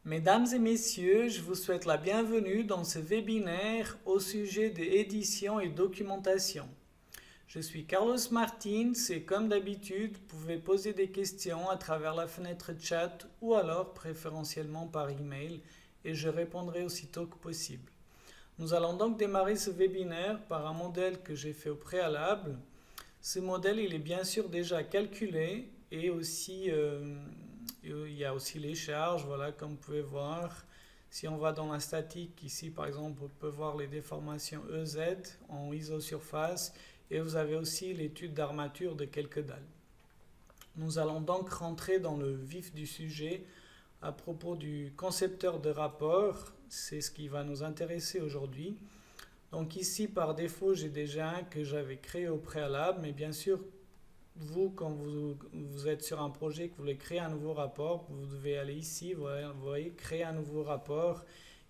Mesdames et messieurs, je vous souhaite la bienvenue dans ce webinaire au sujet de édition et documentation. Je suis Carlos Martins et comme d'habitude, vous pouvez poser des questions à travers la fenêtre chat ou alors préférentiellement par email et je répondrai aussitôt que possible. Nous allons donc démarrer ce webinaire par un modèle que j'ai fait au préalable. Ce modèle, il est bien sûr déjà calculé et aussi il y a aussi les charges, voilà, comme vous pouvez voir. Si on va dans la statique, ici par exemple, on peut voir les déformations EZ en isosurface et vous avez aussi l'étude d'armature de quelques dalles. Nous allons donc rentrer dans le vif du sujet à propos du concepteur de rapport. C'est ce qui va nous intéresser aujourd'hui. Donc ici, par défaut, j'ai déjà un que j'avais créé au préalable, mais bien sûr, vous, quand vous êtes sur un projet, que vous voulez créer un nouveau rapport, vous devez aller ici, vous voyez, créer un nouveau rapport.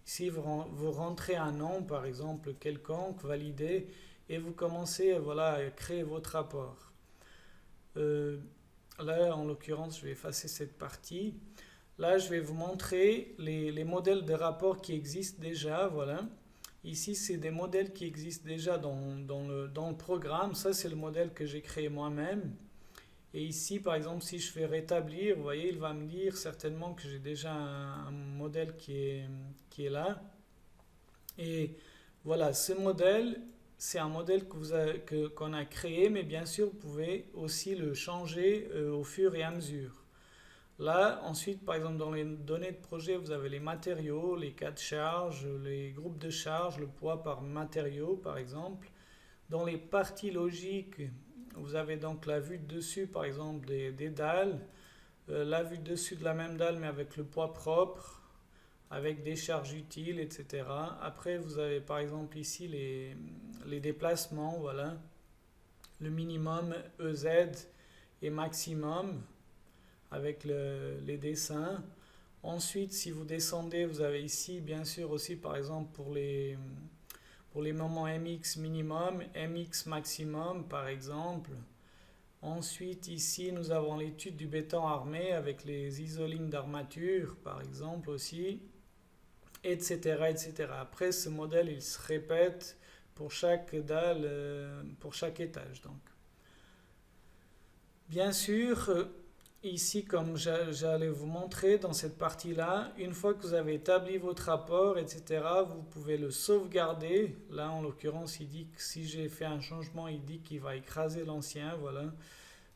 Ici, vous rentrez un nom, par exemple, quelconque, validé, et vous commencez voilà, à créer votre rapport. Là, en l'occurrence, je vais effacer cette partie. Là, je vais vous montrer les modèles de rapport qui existent déjà, voilà. Ici, c'est des modèles qui existent déjà dans le programme. Ça, c'est le modèle que j'ai créé moi-même. Et ici, par exemple, si je fais rétablir, vous voyez, il va me dire certainement que j'ai déjà un modèle qui est là. Et voilà, ce modèle, c'est un modèle qu'on a créé, mais bien sûr, vous pouvez aussi le changer au fur et à mesure. Là, ensuite, par exemple, dans les données de projet, vous avez les matériaux, les cas de charge, les groupes de charge, le poids par matériau, par exemple. Dans les parties logiques, vous avez donc la vue de dessus, par exemple, des dalles, la vue de dessus de la même dalle, mais avec le poids propre, avec des charges utiles, etc. Après, vous avez, par exemple, ici les déplacements, voilà, le minimum EZ et maximum avec les dessins. Ensuite, si vous descendez, vous avez ici, bien sûr, aussi, par exemple, pour les moments MX minimum, MX maximum, par exemple. Ensuite, ici, nous avons l'étude du béton armé avec les isolines d'armature, par exemple, aussi, etc., etc. Après, ce modèle, il se répète pour chaque dalle, pour chaque étage, donc. Bien sûr, ici, comme j'allais vous montrer dans cette partie-là, une fois que vous avez établi votre rapport, etc., vous pouvez le sauvegarder. Là, en l'occurrence, il dit que si j'ai fait un changement, il dit qu'il va écraser l'ancien. Voilà.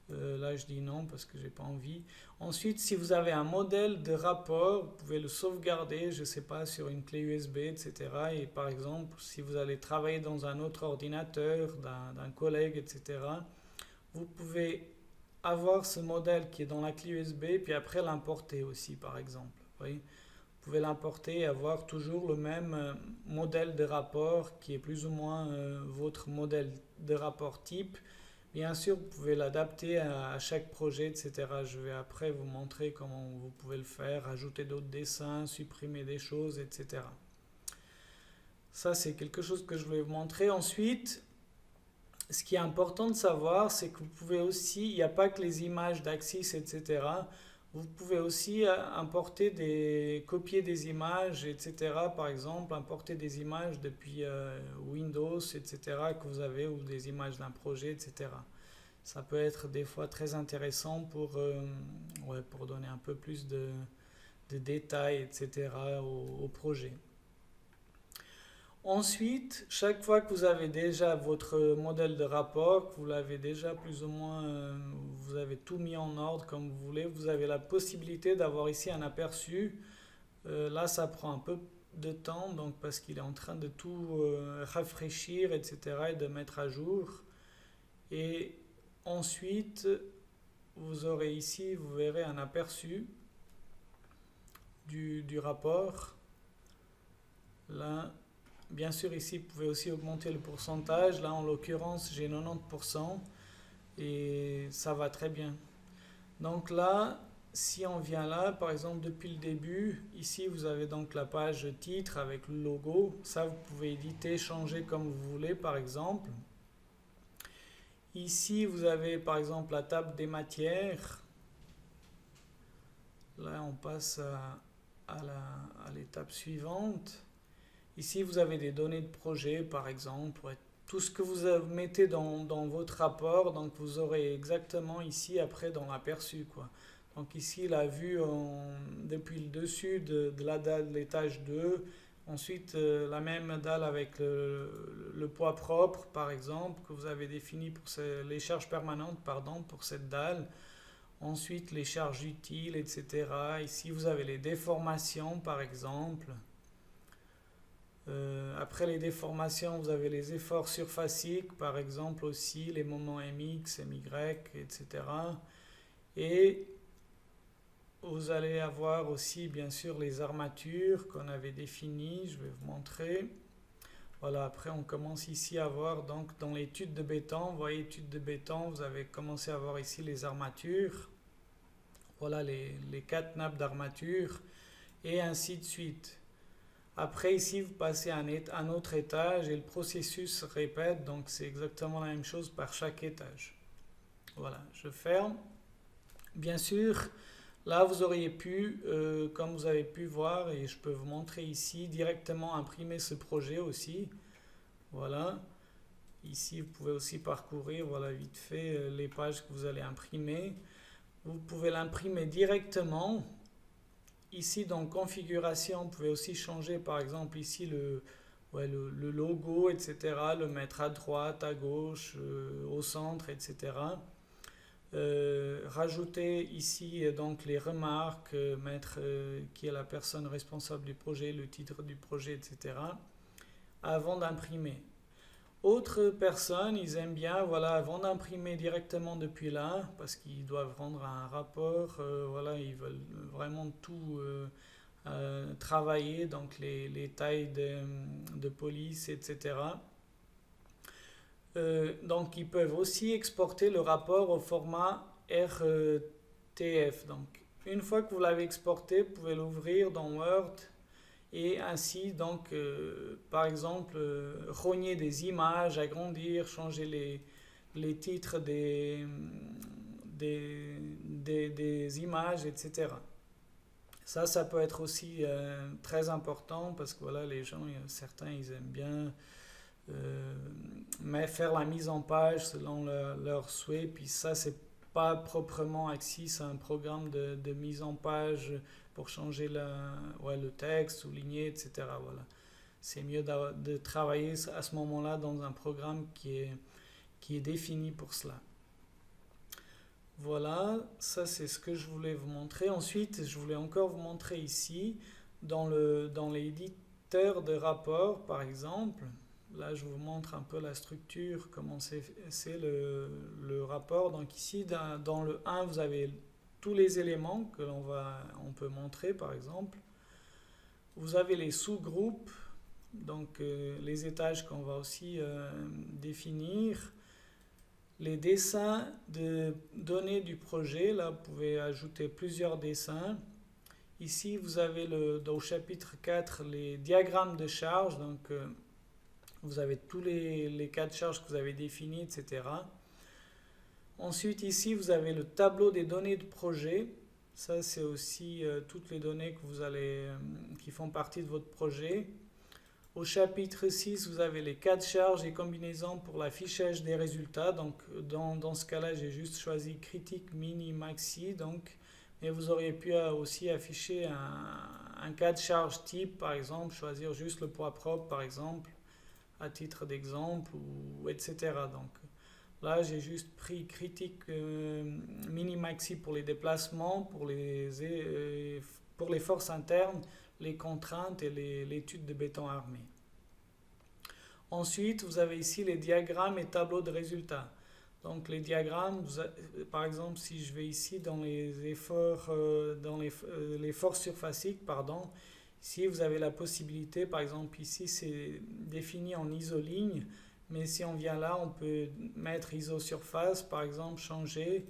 Là, je dis non parce que j'ai pas envie. Ensuite, si vous avez un modèle de rapport, vous pouvez le sauvegarder, je ne sais pas, sur une clé USB, etc. Et par exemple, si vous allez travailler dans un autre ordinateur d'un collègue, etc., vous pouvez avoir ce modèle qui est dans la clé USB, puis après l'importer aussi, par exemple. Vous voyez, vous pouvez l'importer et avoir toujours le même modèle de rapport qui est plus ou moins votre modèle de rapport type. Bien sûr, vous pouvez l'adapter à chaque projet, etc. Je vais après vous montrer comment vous pouvez le faire, ajouter d'autres dessins, supprimer des choses, etc. Ça, c'est quelque chose que je vais vous montrer. Ensuite, ce qui est important de savoir, c'est que vous pouvez aussi, il n'y a pas que les images d'Axis, etc. Vous pouvez aussi copier des images, etc. Par exemple, importer des images depuis Windows, etc. que vous avez, ou des images d'un projet, etc. Ça peut être des fois très intéressant pour donner un peu plus de détails, etc. au projet. Ensuite, chaque fois que vous avez déjà votre modèle de rapport, que vous l'avez déjà plus ou moins, vous avez tout mis en ordre comme vous voulez, vous avez la possibilité d'avoir ici un aperçu. Là, ça prend un peu de temps, donc parce qu'il est en train de tout rafraîchir, etc. et de mettre à jour. Et ensuite, vous aurez ici, vous verrez un aperçu du rapport. Là, bien sûr, ici, vous pouvez aussi augmenter le pourcentage. Là, en l'occurrence, j'ai 90% et ça va très bien. Donc là, si on vient là, par exemple, depuis le début, ici, vous avez donc la page titre avec le logo. Ça, vous pouvez éditer, changer comme vous voulez, par exemple. Ici, vous avez, par exemple, la table des matières. Là, on passe à à l'étape suivante. Ici, vous avez des données de projet, par exemple. Ouais, tout ce que vous mettez dans votre rapport, donc vous aurez exactement ici, après, dans l'aperçu, quoi. Donc ici, la vue depuis le dessus de la dalle de l'étage 2. Ensuite, la même dalle avec le poids propre, par exemple, que vous avez défini pour les charges permanentes, pardon, pour cette dalle. Ensuite, les charges utiles, etc. Ici, vous avez les déformations, par exemple. Après les déformations, vous avez les efforts surfaciques, par exemple aussi, les moments MX, MY, etc. Et vous allez avoir aussi, bien sûr, les armatures qu'on avait définies. Je vais vous montrer. Voilà, après on commence ici à voir, donc dans l'étude de béton, vous voyez, étude de béton, vous avez commencé à voir ici les armatures. Voilà les 4 nappes d'armature, et ainsi de suite. Après, ici, vous passez à un autre étage et le processus se répète, donc c'est exactement la même chose par chaque étage. Voilà, je ferme. Bien sûr, là, vous auriez pu, comme vous avez pu voir, et je peux vous montrer ici, directement imprimer ce projet aussi. Voilà. Ici, vous pouvez aussi parcourir, voilà, vite fait, les pages que vous allez imprimer. Vous pouvez l'imprimer directement. Ici, dans configuration, vous pouvez aussi changer, par exemple, ici, le logo, etc. Le mettre à droite, à gauche, au centre, etc. Rajouter ici donc les remarques, mettre qui est la personne responsable du projet, le titre du projet, etc. avant d'imprimer. Autres personnes, ils aiment bien, voilà, avant d'imprimer directement depuis là, parce qu'ils doivent rendre un rapport, voilà, ils veulent vraiment tout travailler, donc les tailles de police, etc. Donc, ils peuvent aussi exporter le rapport au format RTF. Donc, une fois que vous l'avez exporté, vous pouvez l'ouvrir dans Word et ainsi, donc, par exemple, rogner des images, agrandir, changer les titres des images, etc. Ça peut être aussi très important parce que voilà, les gens, certains, ils aiment bien mais faire la mise en page selon leur souhait. Puis ça, c'est pas proprement Axis, c'est un programme de mise en page pour changer le texte, souligner, etc. Voilà. C'est mieux de travailler à ce moment-là dans un programme qui est défini pour cela. Voilà, ça c'est ce que je voulais vous montrer. Ensuite, je voulais encore vous montrer ici, dans l'éditeur de rapport, par exemple. Là, je vous montre un peu la structure, comment c'est le rapport. Donc ici, dans le 1, vous avez tous les éléments que on peut montrer, par exemple. Vous avez les sous-groupes, donc les étages qu'on va aussi définir. Les dessins de données du projet, là, vous pouvez ajouter plusieurs dessins. Ici, vous avez au chapitre 4 les diagrammes de charge, donc vous avez tous les cas de charge que vous avez définis, etc. Ensuite, ici, vous avez le tableau des données de projet. Ça, c'est aussi toutes les données que qui font partie de votre projet. Au chapitre 6, vous avez les cas de charge et combinaisons pour l'affichage des résultats. Donc, dans ce cas-là, j'ai juste choisi critique, mini, maxi. Donc, mais vous auriez pu aussi afficher un cas de charge type, par exemple, choisir juste le poids propre, par exemple, à titre d'exemple, ou etc. Donc, là, j'ai juste pris critique, mini, maxi pour les déplacements, pour les forces internes, les contraintes et l'étude de béton armé. Ensuite, vous avez ici les diagrammes et tableaux de résultats. Donc les diagrammes, par exemple, si je vais ici dans les efforts, les forces surfaciques, pardon, ici vous avez la possibilité, par exemple ici c'est défini en isoligne, mais si on vient là, on peut mettre iso-surface, par exemple, changer,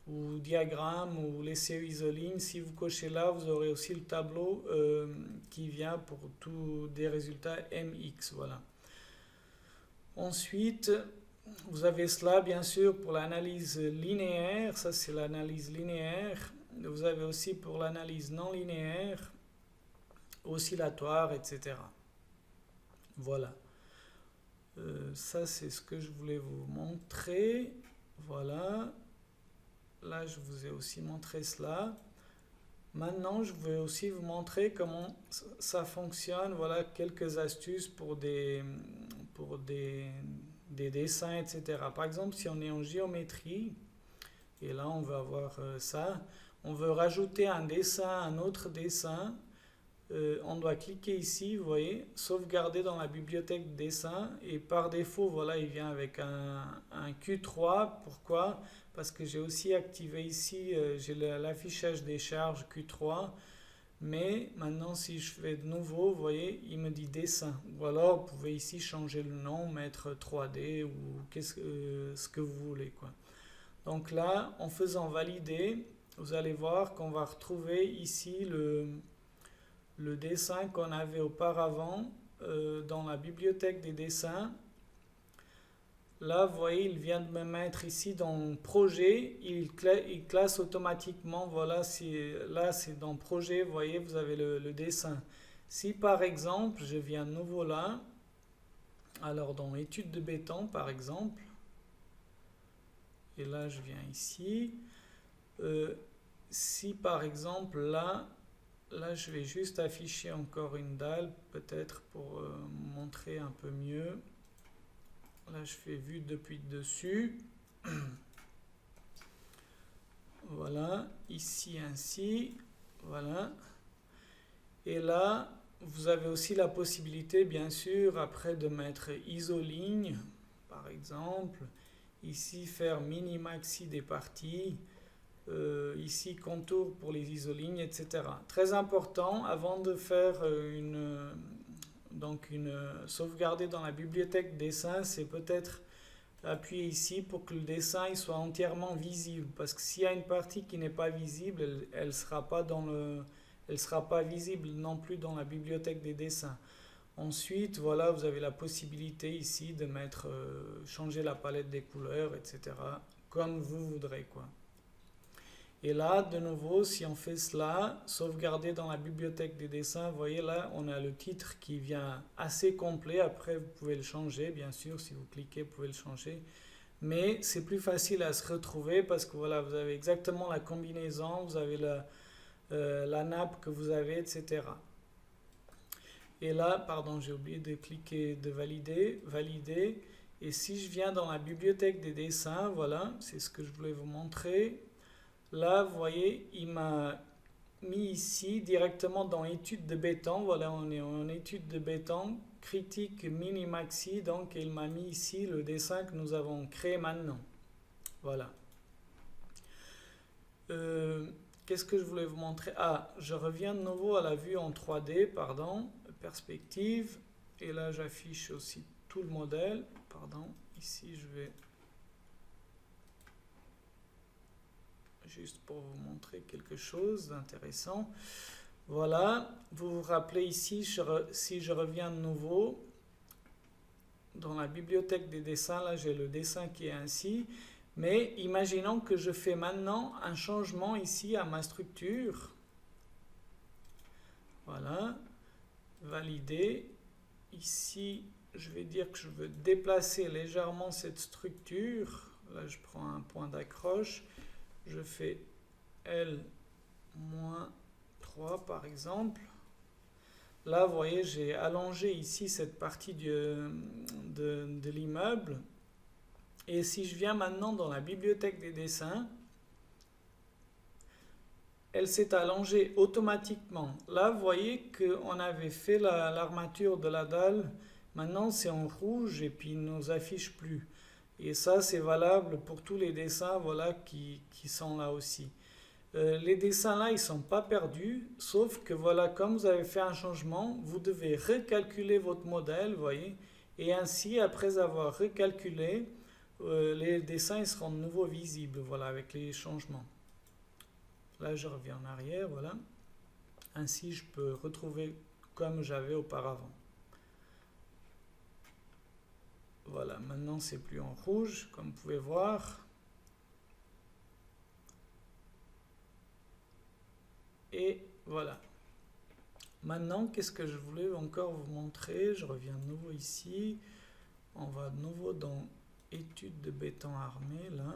ou diagramme ou laisser isoligne. Si vous cochez là, vous aurez aussi le tableau qui vient pour tous des résultats MX. Voilà. Ensuite, vous avez cela bien sûr pour l'analyse linéaire. Ça, c'est l'analyse linéaire. Vous avez aussi pour l'analyse non linéaire. oscillatoire, etc. Voilà. Ça, c'est ce que je voulais vous montrer. Voilà. Là, je vous ai aussi montré cela. Maintenant, je vais aussi vous montrer comment ça fonctionne. Voilà quelques astuces pour des dessins, etc. Par exemple, si on est en géométrie, et là, on va avoir ça. On veut rajouter un dessin, un autre dessin. On doit cliquer ici, vous voyez, sauvegarder dans la bibliothèque de dessin. Et par défaut, voilà, il vient avec un Q3. Pourquoi? Parce que j'ai aussi activé ici, j'ai l'affichage des charges Q3. Mais maintenant, si je fais de nouveau, vous voyez, il me dit dessin. Ou alors, vous pouvez ici changer le nom, mettre 3D ou ce que vous voulez, quoi. Donc là, en faisant valider, vous allez voir qu'on va retrouver ici le dessin qu'on avait auparavant dans la bibliothèque des dessins. Là, vous voyez, il vient de me mettre ici dans projet, il classe automatiquement, voilà, là c'est dans projet, vous voyez, vous avez le dessin. Si par exemple, je viens de nouveau là, alors dans études de béton par exemple, et là je viens ici, si par exemple là je vais juste afficher encore une dalle peut-être pour montrer un peu mieux. Là je fais vue depuis dessus. Voilà, ici ainsi, voilà. Et là, vous avez aussi la possibilité, bien sûr, après de mettre isoligne, par exemple. Ici, faire mini-maxi des parties. Ici, contour pour les isolignes, etc. Très important, avant de faire une sauvegarder dans la bibliothèque dessin, c'est peut-être appuyer ici pour que le dessin il soit entièrement visible. Parce que s'il y a une partie qui n'est pas visible, elle sera pas elle sera pas visible non plus dans la bibliothèque des dessins. Ensuite, voilà, vous avez la possibilité ici de mettre, changer la palette des couleurs, etc. Comme vous voudrez, quoi. Et là, de nouveau, si on fait cela, sauvegarder dans la bibliothèque des dessins, vous voyez là, on a le titre qui vient assez complet. Après, vous pouvez le changer, bien sûr, si vous cliquez, vous pouvez le changer. Mais c'est plus facile à se retrouver parce que voilà, vous avez exactement la combinaison, vous avez la nappe que vous avez, etc. Et là, pardon, j'ai oublié de cliquer, de valider. Et si je viens dans la bibliothèque des dessins, voilà, c'est ce que je voulais vous montrer. Là, vous voyez, il m'a mis ici directement dans études de béton. Voilà, on est en étude de béton, critique mini-maxi. Donc, il m'a mis ici le dessin que nous avons créé maintenant. Voilà. Qu'est-ce que je voulais vous montrer? Ah, je reviens de nouveau à la vue en 3D, pardon, perspective. Et là, j'affiche aussi tout le modèle. Pardon, ici, je vais... juste pour vous montrer quelque chose d'intéressant. Voilà, vous vous rappelez ici, si je reviens de nouveau, dans la bibliothèque des dessins, là j'ai le dessin qui est ainsi, mais imaginons que je fais maintenant un changement ici à ma structure. Voilà, valider. Ici, je vais dire que je veux déplacer légèrement cette structure. Là, je prends un point d'accroche. Je fais L-3 par exemple. Là, vous voyez, j'ai allongé ici cette partie de l'immeuble. Et si je viens maintenant dans la bibliothèque des dessins, elle s'est allongée automatiquement. Là, vous voyez qu'on avait fait l'armature de la dalle. Maintenant, c'est en rouge et puis il ne nous affiche plus. Et ça, c'est valable pour tous les dessins voilà, qui sont là aussi. Les dessins là, ils ne sont pas perdus, sauf que voilà, comme vous avez fait un changement, vous devez recalculer votre modèle, vous voyez, et ainsi, après avoir recalculé, les dessins ils seront de nouveau visibles, voilà, avec les changements. Là, je reviens en arrière, voilà. Ainsi, je peux retrouver comme j'avais auparavant. Voilà, maintenant c'est plus en rouge, comme vous pouvez voir. Et voilà. Maintenant, qu'est-ce que je voulais encore vous montrer? Je reviens de nouveau ici. On va de nouveau dans études de béton armé, là.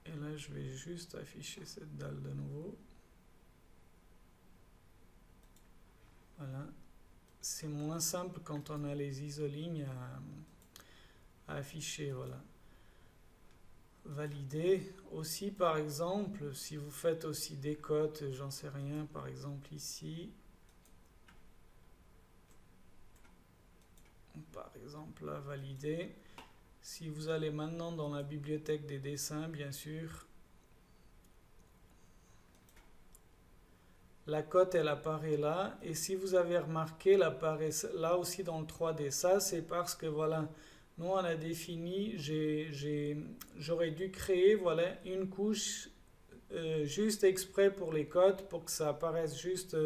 Et là, je vais juste afficher cette dalle de nouveau. Voilà. C'est moins simple quand on a les isolignes à afficher, voilà. Valider. Aussi, par exemple, si vous faites aussi des cotes, j'en sais rien, par exemple ici. Par exemple, là, valider. Si vous allez maintenant dans la bibliothèque des dessins, bien sûr, la cote, elle apparaît là. Et si vous avez remarqué, elle apparaît là aussi dans le 3D. Ça, c'est parce que, voilà, nous, on a défini, j'aurais dû créer, voilà, une couche juste exprès pour les cotes, pour que ça apparaisse juste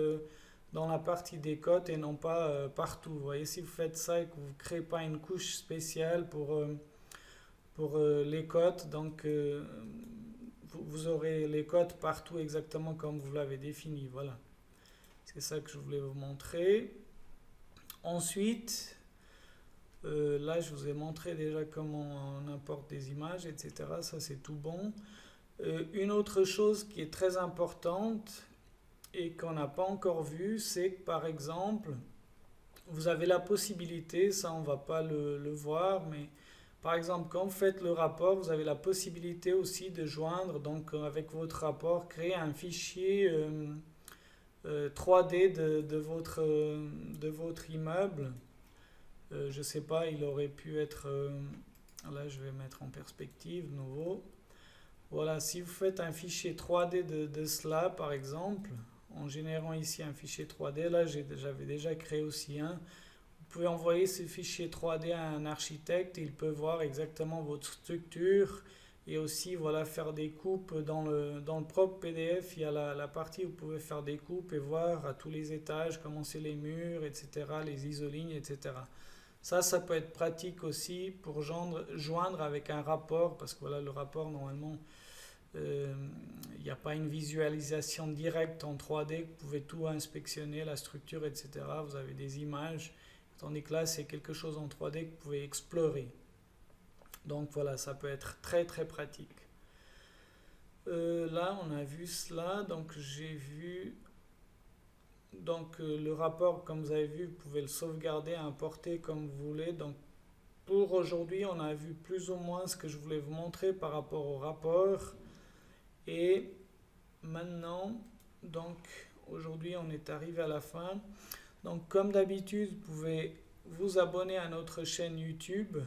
dans la partie des cotes et non pas partout. Vous voyez, si vous faites ça et que vous ne créez pas une couche spéciale pour les cotes, donc vous aurez les cotes partout exactement comme vous l'avez défini. Voilà, c'est ça que je voulais vous montrer. Ensuite, là je vous ai montré déjà comment on importe des images, etc. Ça c'est tout bon. Une autre chose qui est très importante et qu'on n'a pas encore vu, c'est que par exemple, vous avez la possibilité, ça on va pas le voir, mais par exemple, quand vous faites le rapport, vous avez la possibilité aussi de joindre, donc avec votre rapport, créer un fichier 3D de votre immeuble. Je ne sais pas, il aurait pu être... là, je vais mettre en perspective, nouveau. Voilà, si vous faites un fichier 3D de cela, par exemple, en générant ici un fichier 3D, là, j'avais déjà créé aussi un. Vous pouvez envoyer ce fichier 3D à un architecte, il peut voir exactement votre structure et aussi voilà, faire des coupes dans le propre PDF. Il y a la partie où vous pouvez faire des coupes et voir à tous les étages comment c'est les murs, etc., les isolignes, etc. Ça peut être pratique aussi pour joindre avec un rapport, parce que voilà, le rapport, normalement, il n'y a pas une visualisation directe en 3D, vous pouvez tout inspectionner, la structure, etc. Vous avez des images. Tandis que là, c'est quelque chose en 3D que vous pouvez explorer. Donc voilà, ça peut être très très pratique. Là, on a vu cela. Donc j'ai vu... Donc le rapport, comme vous avez vu, vous pouvez le sauvegarder, importer comme vous voulez. Donc pour aujourd'hui, on a vu plus ou moins ce que je voulais vous montrer par rapport au rapport. Et maintenant, donc aujourd'hui, on est arrivé à la fin. Donc comme d'habitude, vous pouvez vous abonner à notre chaîne YouTube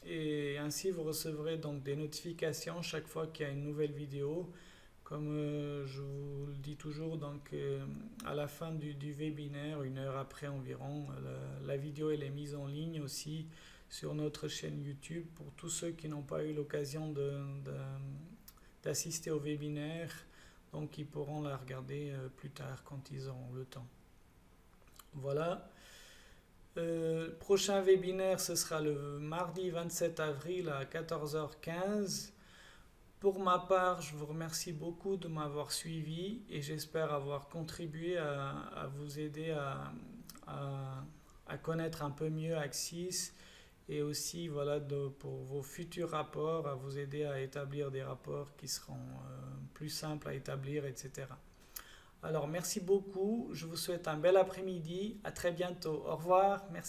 et ainsi vous recevrez donc des notifications chaque fois qu'il y a une nouvelle vidéo. Comme je vous le dis toujours, donc à la fin du webinaire, 1 heure après environ, la vidéo elle est mise en ligne aussi sur notre chaîne YouTube pour tous ceux qui n'ont pas eu l'occasion d'assister au webinaire. Donc ils pourront la regarder plus tard quand ils auront le temps. Voilà. Prochain webinaire, ce sera le mardi 27 avril à 14h15. Pour ma part, je vous remercie beaucoup de m'avoir suivi et j'espère avoir contribué à vous aider à connaître un peu mieux Axis et aussi voilà, pour vos futurs rapports, à vous aider à établir des rapports qui seront plus simples à établir, etc. Alors merci beaucoup, je vous souhaite un bel après-midi, à très bientôt, au revoir, merci.